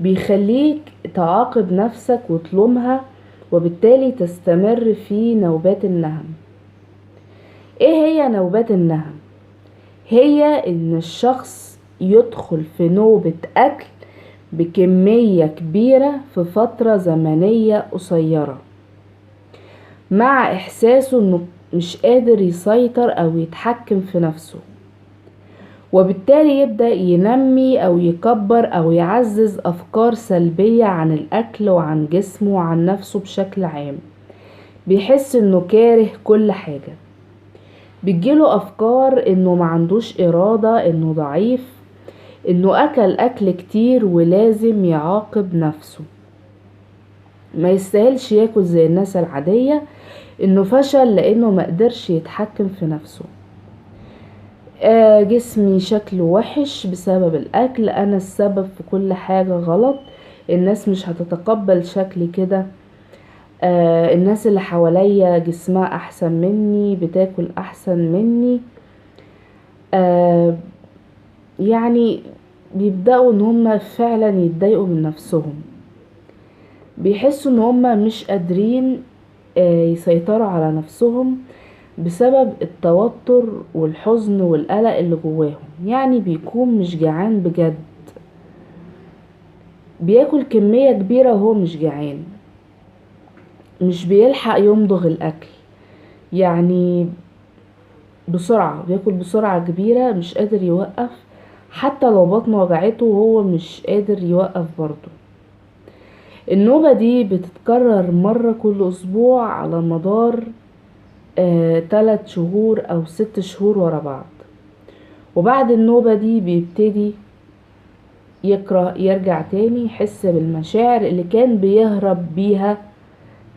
بيخليك تعاقب نفسك وتلومها، وبالتالي تستمر في نوبات النهم. ايه هي نوبات النهم؟ هي ان الشخص يدخل في نوبة اكل بكمية كبيرة في فترة زمنية قصيرة، مع احساسه انه مش قادر يسيطر او يتحكم في نفسه، وبالتالي يبدأ ينمي او يكبر او يعزز افكار سلبية عن الاكل وعن جسمه وعن نفسه بشكل عام. بيحس انه كاره كل حاجة، بتجيله افكار انه ما عندوش ارادة، انه ضعيف، انه اكل كتير ولازم يعاقب نفسه، ما يستاهلش ياكل زي الناس العادية، انه فشل لانه ما قدرش يتحكم في نفسه. جسمي شكله وحش بسبب الاكل، انا السبب في كل حاجة غلط، الناس مش هتتقبل شكلي كده، الناس اللي حواليا جسمها احسن مني، بتاكل احسن مني. يعني بيبدأوا ان هم فعلا يتضايقوا من نفسهم، بيحسوا ان هم مش قادرين يسيطروا على نفسهم بسبب التوتر والحزن والقلق اللي جواهم. يعني بيكون مش جعان بجد، بياكل كمية كبيرة وهو مش جعان، مش بيلحق يمضغ الاكل، يعني بسرعة بياكل بسرعة كبيرة، مش قادر يوقف، حتى لو بطنه وجعته وهو مش قادر يوقف برضه. النوبة دي بتتكرر مرة كل اسبوع على مدار 3 شهور او 6 شهور ورا بعض، وبعد النوبة دي بيبتدي يكره يرجع تاني يحس بالمشاعر اللي كان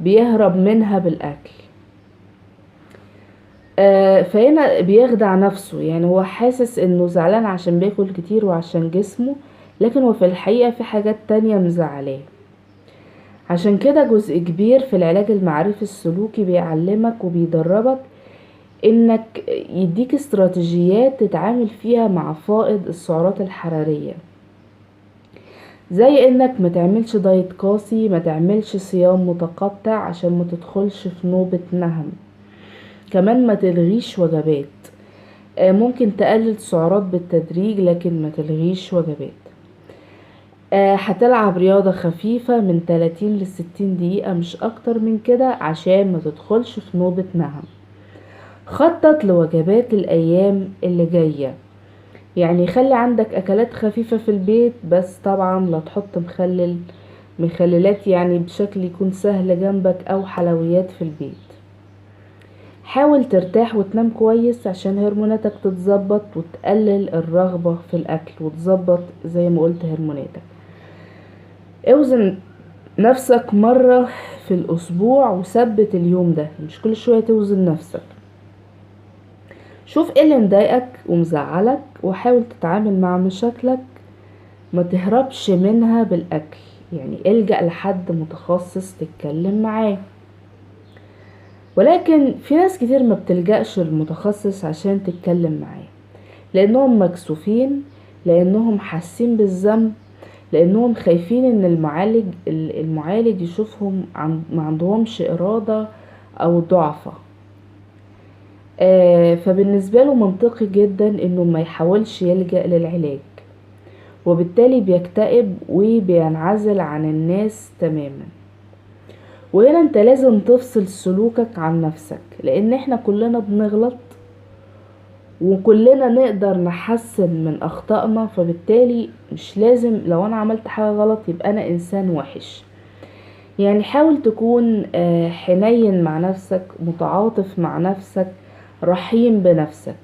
بيهرب منها بالاكل. فهنا بيخدع نفسه، يعني هو حاسس انه زعلان عشان بياكل كتير وعشان جسمه، لكن هو في الحقيقة في حاجات تانية مزعلاه. عشان كده جزء كبير في العلاج المعرفي السلوكي بيعلمك وبيدربك انك يديك استراتيجيات تتعامل فيها مع فائض السعرات الحرارية، زي انك ما تعملش دايت قاسي، ما تعملش صيام متقطع عشان ما تدخلش في نوبة نهم. كمان ما تلغيش وجبات، ممكن تقلل سعرات بالتدريج لكن ما تلغيش وجبات. هتلعب رياضة خفيفة من 30 ل 60 دقيقة مش اكتر من كده عشان ما تدخلش في نوبة نهم. خطط لوجبات الايام اللي جاية، يعني خلي عندك اكلات خفيفة في البيت، بس طبعا لا تحط مخللات يعني بشكل يكون سهل جنبك او حلويات في البيت. حاول ترتاح وتنام كويس عشان هرموناتك تتظبط وتقلل الرغبة في الاكل وتظبط زي ما قلت هرموناتك. اوزن نفسك مرة في الاسبوع وثبت اليوم ده، مش كل شوية توزن نفسك. شوف ايه اللي مضايقك ومزعلك وحاول تتعامل مع مشاكلك، ما تهربش منها بالاكل، يعني الجأ لحد متخصص تتكلم معاه. ولكن في ناس كتير ما بتلجأش للمتخصص عشان تتكلم معاه، لانهم مكسوفين، لانهم حاسين بالذنب، لانهم خايفين ان المعالج يشوفهم ما عندهمش ارادة او ضعفة. فبالنسبة له منطقي جدا انه ما يحاولش يلجأ للعلاج، وبالتالي بيكتئب وبينعزل عن الناس تماما. وهنا انت لازم تفصل سلوكك عن نفسك، لان احنا كلنا بنغلط وكلنا نقدر نحسن من اخطائنا، فبالتالي مش لازم لو انا عملت حاجة غلط يبقى انا انسان وحش. يعني حاول تكون حنين مع نفسك، متعاطف مع نفسك، رحيم بنفسك.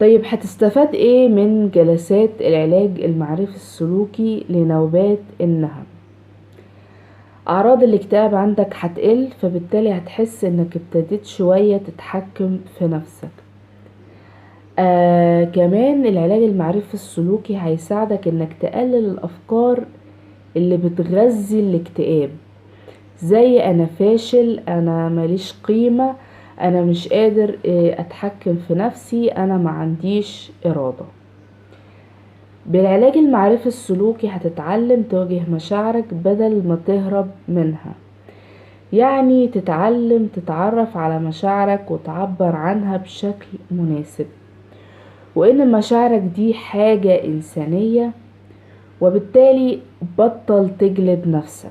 طيب هتستفاد ايه من جلسات العلاج المعرفي السلوكي لنوبات النهم؟ اعراض الاكتئاب عندك هتقل، فبالتالي هتحس انك ابتديت شوية تتحكم في نفسك. كمان العلاج المعرفي السلوكي هيساعدك انك تقلل الافكار اللي بتغذي الاكتئاب، زي انا فاشل، انا ماليش قيمة، انا مش قادر اتحكم في نفسي، انا ما عنديش ارادة. بالعلاج المعرفي السلوكي هتتعلم تواجه مشاعرك بدل ما تهرب منها. يعني تتعلم تتعرف على مشاعرك وتعبر عنها بشكل مناسب، وإن مشاعرك دي حاجة إنسانية، وبالتالي بطل تجلد نفسك.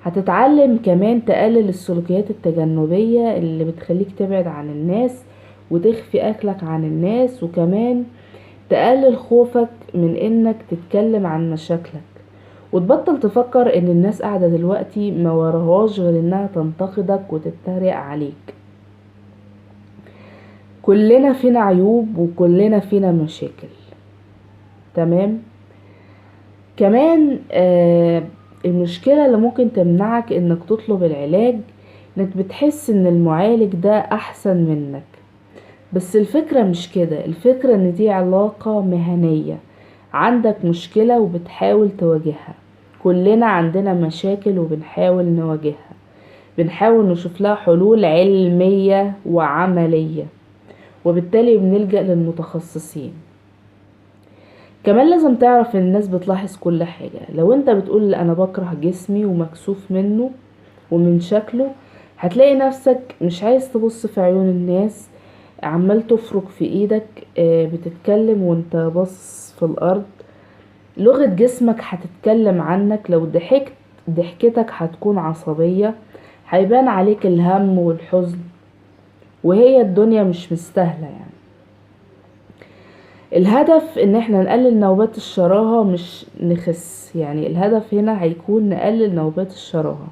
هتتعلم كمان تقلل السلوكيات التجنبية اللي بتخليك تبعد عن الناس وتخفي أكلك عن الناس، وكمان تقلل خوفك من إنك تتكلم عن مشاكلك، وتبطل تفكر إن الناس قاعدة دلوقتي ما وراهاش غير إنها تنتقدك وتتريق عليك. كلنا فينا عيوب وكلنا فينا مشاكل، تمام؟ كمان المشكلة اللي ممكن تمنعك انك تطلب العلاج انك بتحس ان المعالج ده احسن منك. بس الفكرة مش كده، الفكرة ان دي علاقة مهنية، عندك مشكلة وبتحاول تواجهها. كلنا عندنا مشاكل وبنحاول نواجهها، بنحاول نشوف لها حلول علمية وعملية، وبالتالي بنلجأ للمتخصصين. كمان لازم تعرف ان الناس بتلاحظ كل حاجة. لو انت بتقول انا بكره جسمي ومكسوف منه ومن شكله، هتلاقي نفسك مش عايز تبص في عيون الناس، عمال تفرك في ايدك، بتتكلم وانت باصص في الارض. لغة جسمك هتتكلم عنك. لو ضحكت ضحكتك هتكون عصبية، هيبان عليك الهم والحزن، وهي الدنيا مش مستاهلة يعني. الهدف ان احنا نقلل نوبات الشراهة مش نخس، يعني الهدف هنا هيكون نقلل نوبات الشراهة.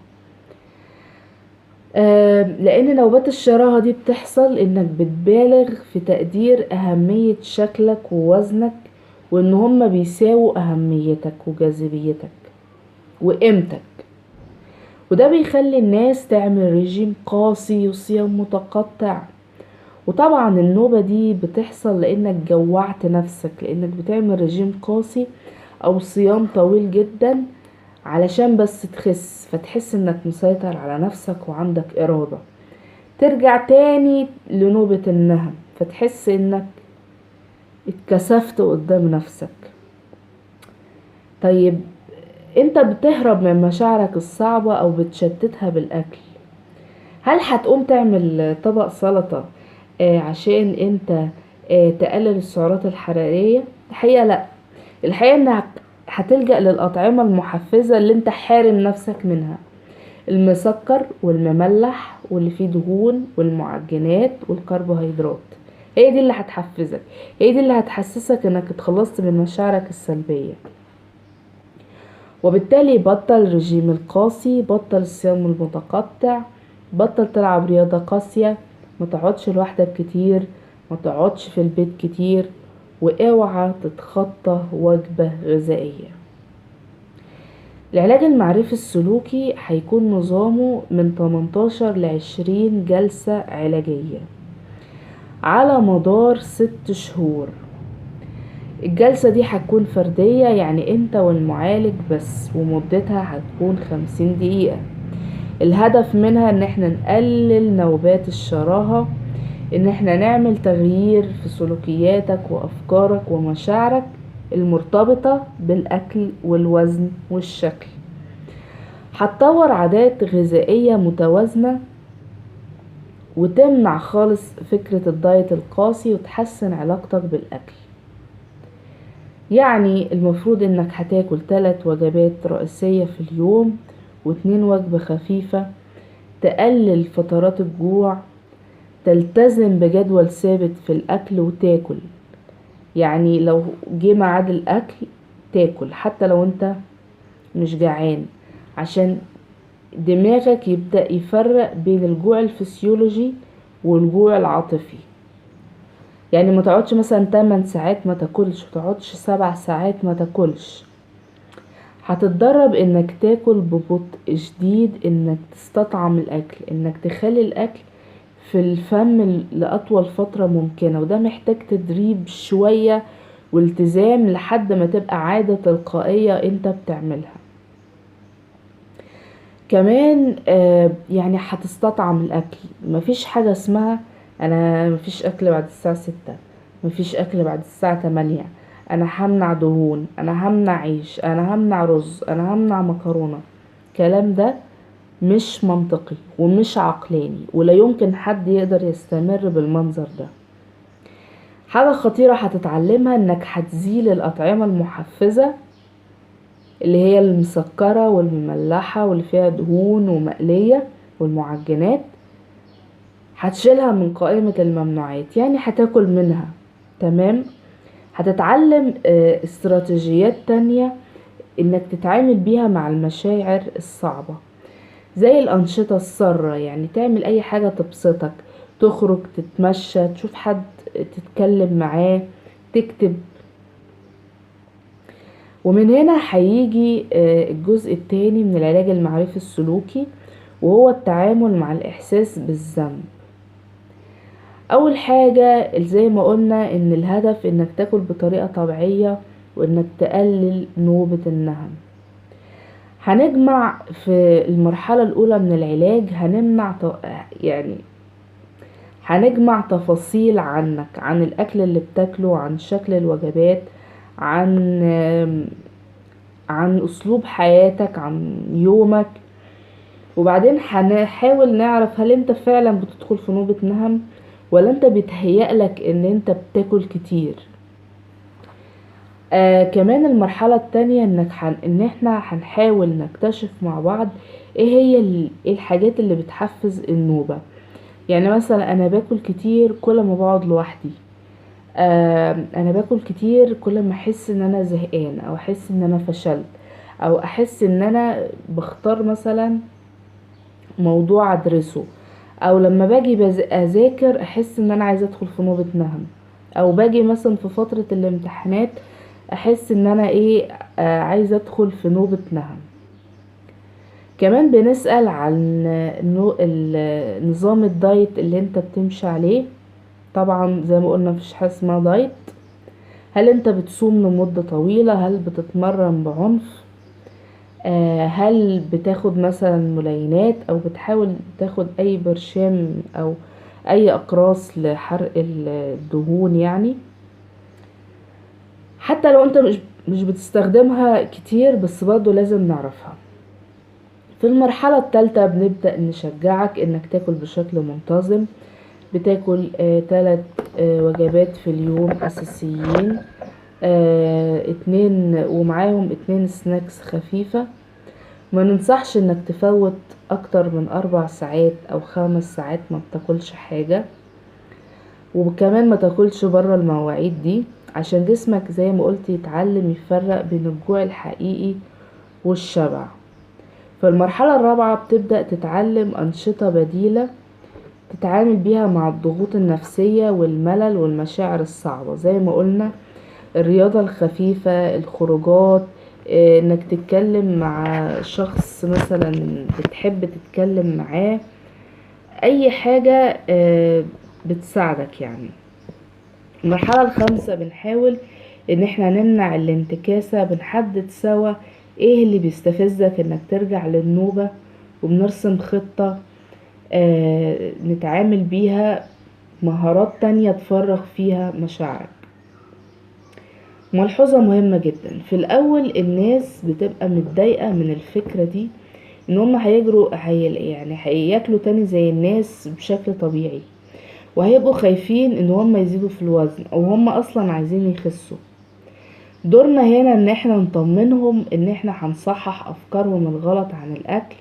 لان نوبات الشراهة دي بتحصل انك بتبالغ في تقدير اهمية شكلك ووزنك، وان هما بيساووا اهميتك وجاذبيتك وقيمتك، وده بيخلي الناس تعمل رجيم قاسي وصيام متقطع. وطبعا النوبة دي بتحصل لانك جوعت نفسك، لانك بتعمل رجيم قاسي او صيام طويل جدا علشان بس تخس، فتحس انك مسيطر على نفسك وعندك ارادة. ترجع تاني لنوبة النهم، فتحس انك اتكسفت قدام نفسك. طيب انت بتهرب من مشاعرك الصعبة او بتشتتها بالاكل. هل هتقوم تعمل طبق سلطة عشان انت تقلل السعرات الحرارية؟ الحقيقة لا، الحقيقة انك هتلجأ للأطعمة المحفزة اللي انت حارم نفسك منها، المسكر والمملح واللي فيه دهون والمعجنات والكربوهيدرات. هي دي اللي هتحفزك، هي دي اللي هتحسسك انك اتخلصت من مشاعرك السلبية. وبالتالي بطل رجيم القاسي، بطل الصيام المتقطع، بطل تلعب رياضة قاسية، ما تقعدش لوحدك كتير، ما تقعدش في البيت كتير، واوعى تتخطى وجبة غذائية. العلاج المعرفي السلوكي هيكون نظامه من 18 ل 20 جلسة علاجية على مدار 6 شهور. الجلسة دي هتكون فردية، يعني انت والمعالج بس، ومدتها هتكون 50 دقيقة. الهدف منها ان احنا نقلل نوبات الشراهة، ان احنا نعمل تغيير في سلوكياتك وافكارك ومشاعرك المرتبطة بالاكل والوزن والشكل. هتطور عادات غذائية متوازنة وتمنع خالص فكرة الدايت القاسي، وتحسن علاقتك بالاكل. يعني المفروض انك هتاكل 3 وجبات رئيسية في اليوم و2 وجبة خفيفة، تقلل فترات الجوع، تلتزم بجدول ثابت في الاكل وتاكل. يعني لو جه ميعاد الاكل تاكل حتى لو انت مش جعان، عشان دماغك يبدأ يفرق بين الجوع الفسيولوجي والجوع العاطفي. يعني ما تقعدش مثلا 8 ساعات ما تاكلش، ما تقعدش 7 ساعات ما تاكلش. هتتدرب انك تاكل ببطء شديد، انك تستطعم الاكل، انك تخلي الاكل في الفم لأطول فترة ممكنة، وده محتاج تدريب شوية والتزام لحد ما تبقى عادة تلقائية انت بتعملها. كمان يعني هتستطعم الاكل. مفيش حاجة اسمها انا مفيش اكل بعد الساعة 6، مفيش اكل بعد الساعة 8. انا همنع دهون، انا همنع عيش، انا همنع رز، انا همنع مكرونة. الكلام ده مش منطقي ومش عقلاني، ولا يمكن حد يقدر يستمر بالمنظر ده. حاجة خطيرة هتتعلمها انك هتزيل الأطعمة المحفزة اللي هي المسكرة والمملحة واللي فيها دهون ومقلية والمعجنات، هتشيلها من قائمة الممنوعات، يعني هتاكل منها. تمام. هتتعلم استراتيجيات تانية انك تتعامل بيها مع المشاعر الصعبة، زي الأنشطة السارة، يعني تعمل أي حاجة تبسطك، تخرج، تتمشى، تشوف حد تتكلم معاه، تكتب. ومن هنا هيجي الجزء التاني من العلاج المعرفي السلوكي، وهو التعامل مع الإحساس بالذنب. أول حاجة زي ما قلنا إن الهدف إنك تاكل بطريقة طبيعية وإنك تقلل نوبة النهم. هنجمع في المرحلة الأولى من العلاج، يعني هنجمع تفاصيل عنك، عن الأكل اللي بتاكله، عن شكل الوجبات، عن أسلوب حياتك، عن يومك. وبعدين هنحاول نعرف هل انت فعلا بتدخل في نوبة نهم، ولا انت بيتهيألك ان انت بتاكل كتير. كمان المرحلة التانية ان احنا هنحاول نكتشف مع بعض ايه هي إيه الحاجات اللي بتحفز النوبة. يعني مثلا انا باكل كتير كل ما بقعد لوحدي، انا باكل كتير كل ما احس ان انا زهقان، او احس ان انا فشلت، او احس ان انا بختار مثلا موضوع ادرسه، او لما باجي اذاكر احس ان انا عايزه ادخل في نوبة نهم، او باجي مثلا في فترة الامتحانات احس ان انا عايزه ادخل في نوبة نهم. كمان بنسأل عن نظام الدايت اللي انت بتمشي عليه. طبعا زي ما قلنا مفيش حاجه اسمها دايت. هل انت بتصوم لمدة طويلة؟ هل بتتمرن بعنف؟ هل بتاخد مثلا ملينات، او بتحاول تاخد اي برشام او اي اقراص لحرق الدهون يعني؟ حتى لو انت مش بتستخدمها كتير، بس برضو لازم نعرفها. في المرحلة الثالثة بنبدأ نشجعك انك تاكل بشكل منتظم. بتاكل 3 وجبات في اليوم اساسيين، 2 ومعاهم 2 سناكس خفيفة. ما ننصحش انك تفوت اكتر من 4 ساعات او 5 ساعات ما بتاكلش حاجة. وكمان ما تاكلش بره المواعيد دي، عشان جسمك زي ما قلت يتعلم يفرق بين الجوع الحقيقي والشبع. في المرحلة الرابعة بتبدأ تتعلم أنشطة بديلة تتعامل بيها مع الضغوط النفسية والملل والمشاعر الصعبة، زي ما قلنا الرياضة الخفيفة، الخروجات، انك تتكلم مع شخص مثلا بتحب تتكلم معاه، اي حاجة بتساعدك يعني. المرحلة الخامسة بنحاول ان احنا نمنع الانتكاسة. بنحدد سوا ايه اللي بيستفزك انك ترجع للنوبة، وبنرسم خطة نتعامل بيها، مهارات تانية تفرغ فيها مشاعرك. ملحوظة مهمة جدا، في الاول الناس بتبقى متضايقة من الفكرة دي، ان هم هيجروا يعني هياكلوا تاني زي الناس بشكل طبيعي، وهيبقوا خايفين ان هم يزيدوا في الوزن، او هم اصلا عايزين يخسوا. دورنا هنا ان احنا نطمنهم ان احنا هنصحح افكارهم الغلط عن الاكل،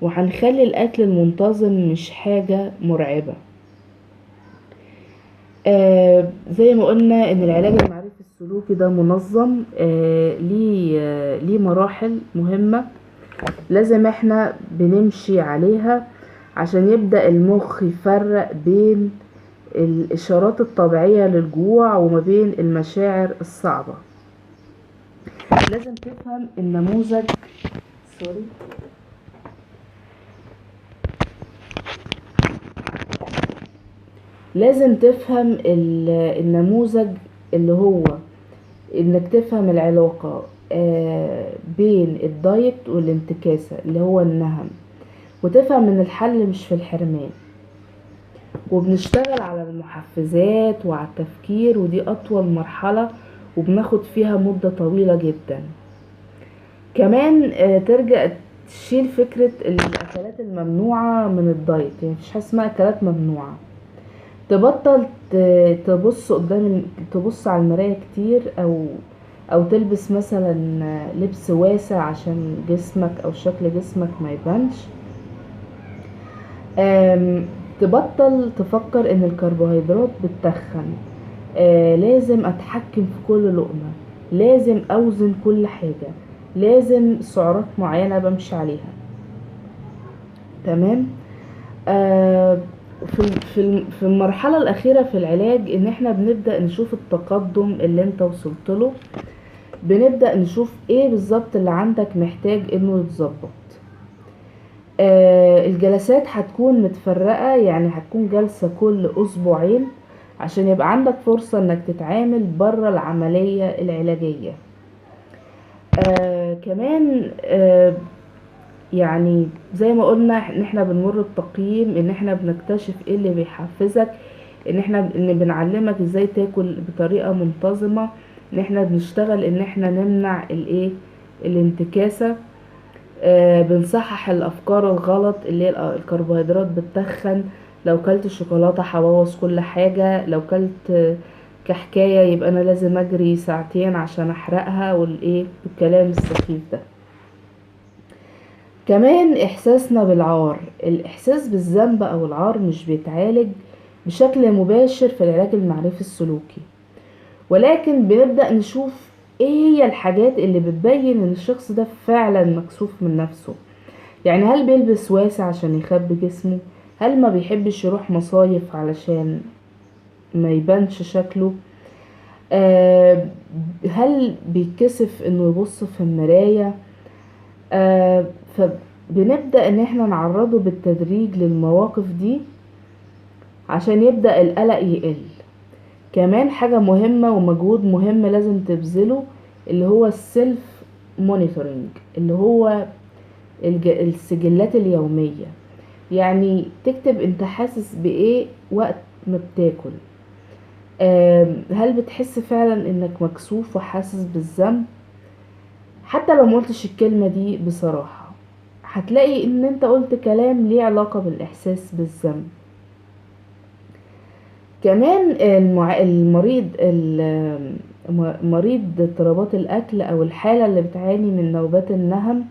وهنخلي الاكل المنتظم مش حاجة مرعبة. زي ما قلنا ان العلاج المعرفي السلوكي ده منظم، ليه مراحل مهمة لازم احنا بنمشي عليها، عشان يبدأ المخ يفرق بين الاشارات الطبيعية للجوع وما بين المشاعر الصعبة. لازم تفهم النموذج سوري لازم تفهم النموذج اللي هو انك تفهم العلاقة بين الدايت والانتكاسة اللي هو النهم، وتفهم ان الحل مش في الحرمان. وبنشتغل على المحفزات وعلى التفكير، ودي اطول مرحلة وبناخد فيها مدة طويلة جدا. كمان ترجع تشيل فكرة الأكلات الممنوعة من الدايت، يعني مفيش حاجة اسمها أكلات ممنوعة. تبطل تبص على المراية كتير، او تلبس مثلا لبس واسع عشان جسمك او شكل جسمك ما يبانش. تبطل تفكر ان الكربوهيدرات بتتخن. لازم اتحكم في كل لقمة، لازم اوزن كل حاجة، لازم سعرات معينة بمشي عليها. تمام. في المرحلة الأخيرة في العلاج ان احنا بنبدأ نشوف التقدم اللي انت وصلت له، بنبدأ نشوف ايه بالظبط اللي عندك محتاج انه يتظبط. الجلسات هتكون متفرقة، يعني هتكون جلسة كل اسبوعين عشان يبقى عندك فرصة انك تتعامل بره العملية العلاجية. كمان يعني زي ما قلنا ان احنا بنمر بتقييم، ان احنا بنكتشف ايه اللي بيحفزك، ان بنعلمك ازاي تاكل بطريقة منتظمة، ان احنا بنشتغل ان احنا نمنع الانتكاسة. بنصحح الافكار الغلط اللي هي الكربوهيدرات بتتخن، لو كلت شوكولاتة هبوظ كل حاجة، لو كلت كحكاية يبقى انا لازم اجري ساعتين عشان احرقها، والكلام السخيف ده. كمان احساسنا بالعار، الاحساس بالذنب او العار مش بيتعالج بشكل مباشر في العلاج المعرفي السلوكي، ولكن بنبدأ نشوف ايه هي الحاجات اللي بتبين ان الشخص ده فعلا مكسوف من نفسه. يعني هل بيلبس واسع عشان يخبي جسمه؟ هل ما بيحبش يروح مصايف علشان ما يبانش شكله؟ هل بيتكسف انه يبص في المراية؟ فبنبدأ ان احنا نعرضه بالتدريج للمواقف دي عشان يبدأ القلق يقل. كمان حاجة مهمة ومجهود مهم لازم تبذله، اللي هو السيلف مونيتورنج، اللي هو السجلات اليومية. يعني تكتب انت حاسس بايه وقت ما بتاكل. هل بتحس فعلا انك مكسوف وحاسس بالذنب؟ حتى لو ما قلتش الكلمة دي بصراحة، هتلاقي ان انت قلت كلام ليه علاقة بالاحساس بالذنب. كمان مريض اضطرابات الاكل او الحالة اللي بتعاني من نوبات النهم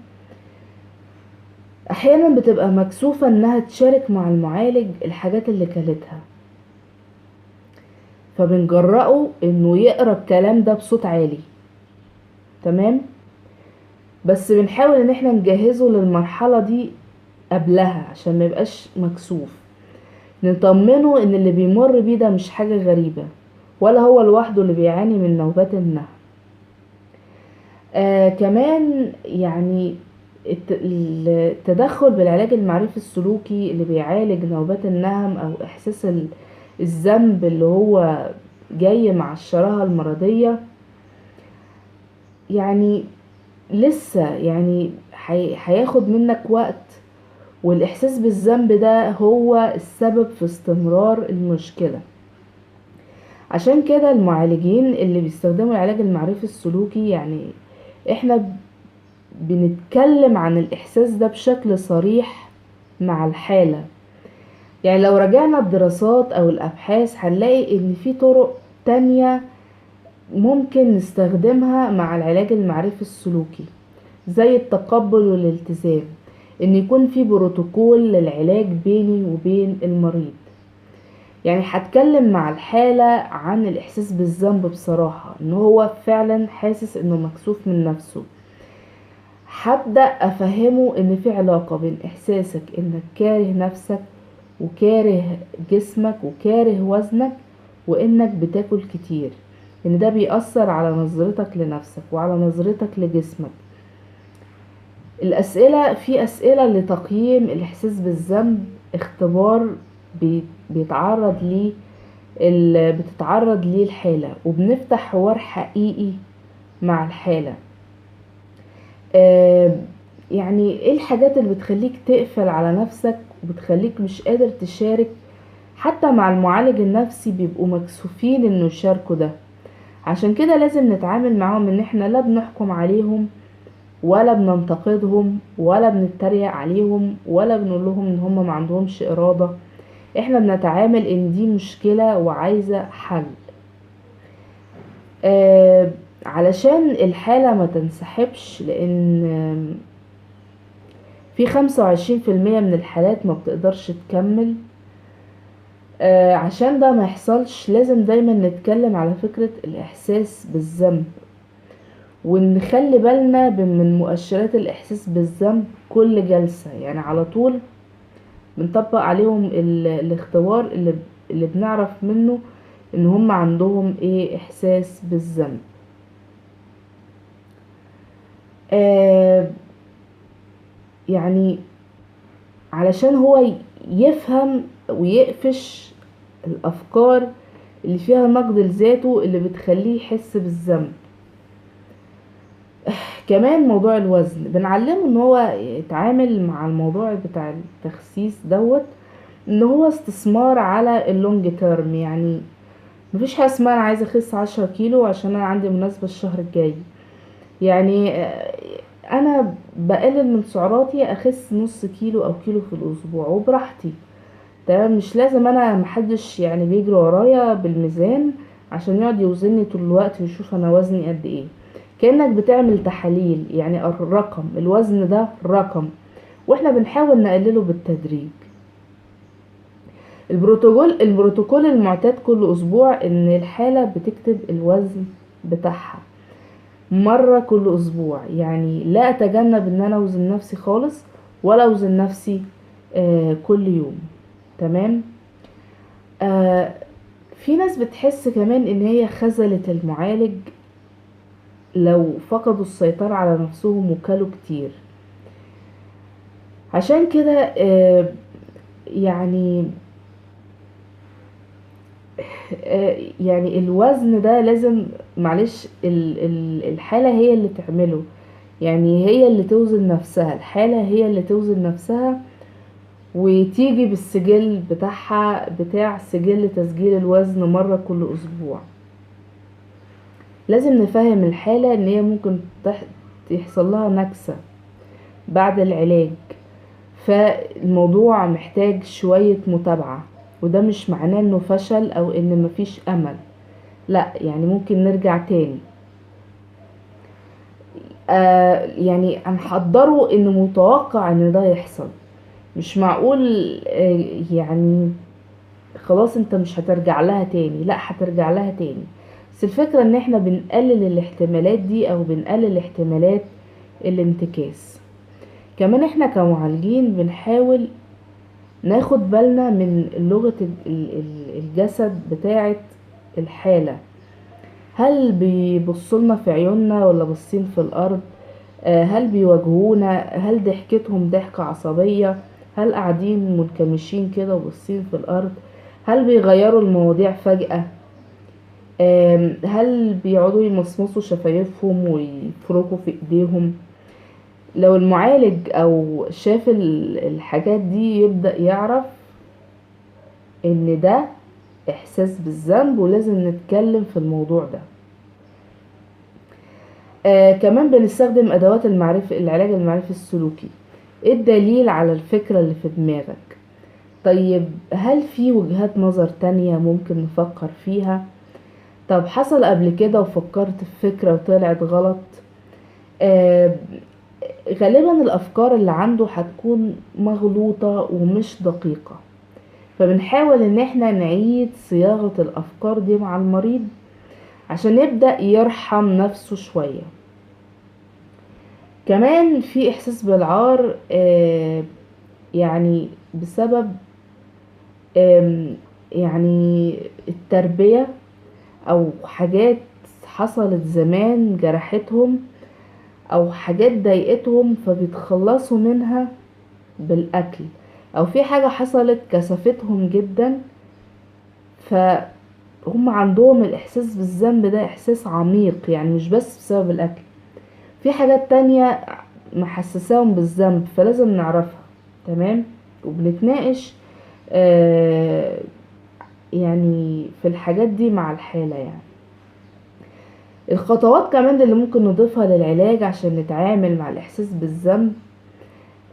احيانا بتبقى مكسوفة انها تشارك مع المعالج الحاجات اللي كلتها، فبنجرأه انه يقرأ الكلام ده بصوت عالي. تمام. بس بنحاول ان احنا نجهزه للمرحلة دي قبلها عشان ما يبقاش مكسوف، نطمنه ان اللي بيمر بيه ده مش حاجة غريبة، ولا هو لوحده اللي بيعاني من نوبات النهم. كمان يعني التدخل بالعلاج المعرفي السلوكي اللي بيعالج نوبات النهم او احساس الذنب اللي هو جاي مع الشراهة المرضية، يعني لسه يعني هياخد منك وقت، والاحساس بالذنب ده هو السبب في استمرار المشكلة. عشان كده المعالجين اللي بيستخدموا العلاج المعرفي السلوكي، يعني احنا بنتكلم عن الاحساس ده بشكل صريح مع الحالة. يعني لو رجعنا الدراسات او الابحاث هنلاقي ان في طرق تانية ممكن نستخدمها مع العلاج المعرفي السلوكي، زي التقبل والالتزام، ان يكون في بروتوكول للعلاج بيني وبين المريض. يعني هتكلم مع الحالة عن الاحساس بالذنب بصراحة، ان هو فعلا حاسس انه مكسوف من نفسه. هبدأ افهمه ان في علاقة بين احساسك انك كاره نفسك وكاره جسمك وكاره وزنك وانك بتاكل كتير، ان ده بيأثر على نظرتك لنفسك وعلى نظرتك لجسمك. في أسئلة لتقييم الإحساس بالذنب، اختبار بيتعرض ليه بتتعرض ليه الحالة، وبنفتح حوار حقيقي مع الحالة. يعني ايه الحاجات اللي بتخليك تقفل على نفسك وبتخليك مش قادر تشارك؟ حتى مع المعالج النفسي بيبقوا مكسوفين انه يشاركوا ده، عشان كده لازم نتعامل معاهم ان احنا لا بنحكم عليهم ولا بننتقدهم ولا بنتريق عليهم ولا بنقول لهم ان هم ما عندهمش إرادة. احنا بنتعامل ان دي مشكلة وعايزة حل. علشان الحالة ما تنسحبش، لان في 25% من الحالات ما بتقدرش تكمل. عشان ده ما يحصلش لازم دايما نتكلم على فكرة الإحساس بالذنب، ونخلي بالنا من مؤشرات الإحساس بالذنب كل جلسة. يعني على طول بنطبق عليهم الاختبار اللي بنعرف منه ان هم عندهم ايه إحساس بالذنب. يعني علشان هو يفهم ويقفش الأفكار اللي فيها نقد لذاته اللي بتخليه يحس بالذنب. كمان موضوع الوزن بنعلمه ان هو يتعامل مع الموضوع بتاع التخسيس دوت ان هو استثمار على اللونج تيرم. يعني مفيش حاجه اسمها انا عايزه اخس 10 كيلو عشان انا عندي مناسبه الشهر الجاي. يعني انا بقلل من سعراتي، اخس نص كيلو او كيلو في الاسبوع وبراحتي. تمام، مش لازم انا محدش يعني بيجري ورايا بالميزان عشان يقعد يوزني طول الوقت ويشوف انا وزني قد ايه. كأنك بتعمل تحاليل، يعني الرقم، الوزن ده رقم واحنا بنحاول نقلله بالتدريج. البروتوكول المعتاد كل اسبوع ان الحالة بتكتب الوزن بتاعها مرة كل اسبوع. يعني لا اتجنب ان انا اوزن نفسي خالص ولا اوزن نفسي كل يوم. تمام. آه في ناس بتحس كمان ان هي خذلت المعالج لو فقدوا السيطرة على نفسهم وكلوا كتير. عشان كده يعني يعني الوزن ده لازم، معلش، الحالة هي اللي تعمله. يعني هي اللي توزن نفسها، الحالة هي اللي توزن نفسها وتيجي بالسجل بتاعها، بتاع سجل تسجيل الوزن مرة كل اسبوع. لازم نفهم الحالة ان هي ممكن يحصل لها نكسة بعد العلاج، فالموضوع محتاج شوية متابعة. وده مش معناه انه فشل او ان مفيش امل، لا، يعني ممكن نرجع تاني. يعني هنحضره ان متوقع ان ده يحصل. مش معقول يعني خلاص انت مش هترجع لها تاني، لا، هترجع لها تاني. بس الفكرة ان احنا بنقلل الاحتمالات دي او بنقلل احتمالات الانتكاس. كمان احنا كمعالجين بنحاول ناخد بالنا من لغة الجسد بتاعة الحالة. هل بيبصلنا في عيوننا ولا بصين في الأرض؟ هل بيواجهونا؟ هل ضحكتهم ضحكة عصبية؟ هل قاعدين منكمشين كده وبصين في الأرض؟ هل بيغيروا المواضيع فجأة؟ هل بيقعدوا يمصمصوا شفايفهم ويفركوا في ايديهم؟ لو المعالج او شاف الحاجات دي يبدأ يعرف ان ده احساس بالذنب ولازم نتكلم في الموضوع ده. كمان بنستخدم ادوات العلاج المعرفي السلوكي. ايه الدليل على الفكرة اللي في دماغك؟ طيب هل في وجهات نظر تانية ممكن نفكر فيها؟ طب حصل قبل كده وفكرت في فكرة وطلعت غلط؟ آه غالبا الافكار اللي عنده هتكون مغلوطة ومش دقيقة، فبنحاول ان احنا نعيد صياغة الافكار دي مع المريض عشان يبدأ يرحم نفسه شوية. كمان في احساس بالعار يعني بسبب يعني التربية او حاجات حصلت زمان جرحتهم او حاجات ضايقتهم فبيتخلصوا منها بالاكل، او في حاجة حصلت كسفتهم جدا فهم عندهم الاحساس بالذنب ده احساس عميق. يعني مش بس بسبب الاكل، في حاجات تانية محسساهم بالذنب فلازم نعرفها. تمام، وبنتناقش يعني في الحاجات دي مع الحالة. يعني الخطوات كمان اللي ممكن نضيفها للعلاج عشان نتعامل مع الاحساس بالذنب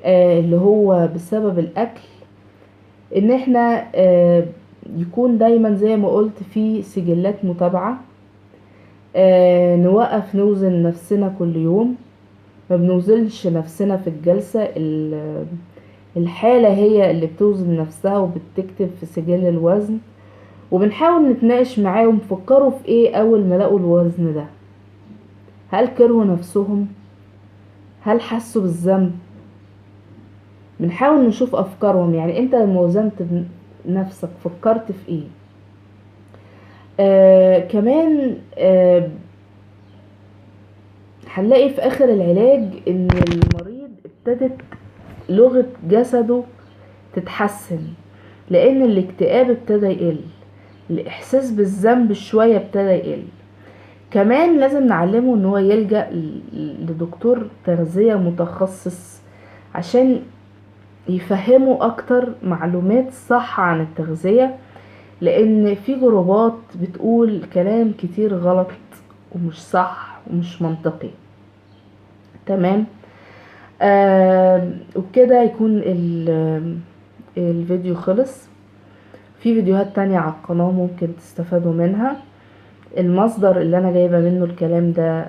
اللي هو بسبب الاكل، ان احنا يكون دايما زي ما قلت في سجلات متابعة. نوقف نوزن نفسنا كل يوم، ما بنوزنش نفسنا في الجلسة، الحالة هي اللي بتوزن نفسها وبتكتب في سجل الوزن، وبنحاول نتناقش معاهم فكروا في ايه اول ما لقوا الوزن ده. هل كرهوا نفسهم؟ هل حسوا بالذنب؟ بنحاول نشوف افكارهم، يعني انت لما وزنت نفسك فكرت في ايه؟ كمان هنلاقي في اخر العلاج ان المريض ابتدت لغة جسده تتحسن، لان الاكتئاب ابتدى يقل، الاحساس بالذنب شوية ابتدى يقل. كمان لازم نعلمه ان هو يلجأ لدكتور تغذية متخصص عشان يفهموا اكتر معلومات صح عن التغذية، لان في جروبات بتقول كلام كتير غلط ومش صح ومش منطقي. تمام. وبكده يكون الفيديو خلص. في فيديوهات تانية على القناة ممكن تستفادوا منها. المصدر اللي انا جايبة منه الكلام ده